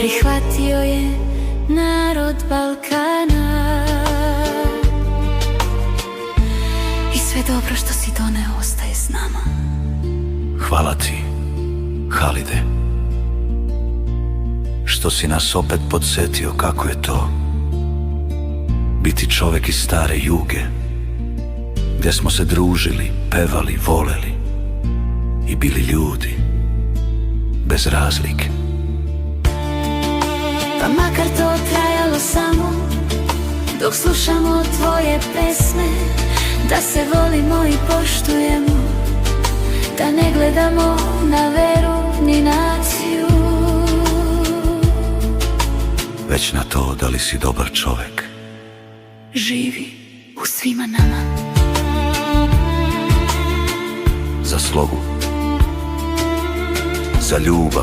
prihvatio je narod Balkana. I sve dobro što si doneo ostaje s nama. Hvala ti, Halide, što si nas opet podsjetio kako je to biti čovjek iz stare Juge, gdje smo se družili, pevali, voleli i bili ljudi bez razlike. Pa makar to trajalo samo dok slušamo tvoje pesme, da se volimo i poštujemo, da ne gledamo na veru ni naciju, već na to da li si dobar čovjek. živi u svima nama. Za slogu, za ljubav,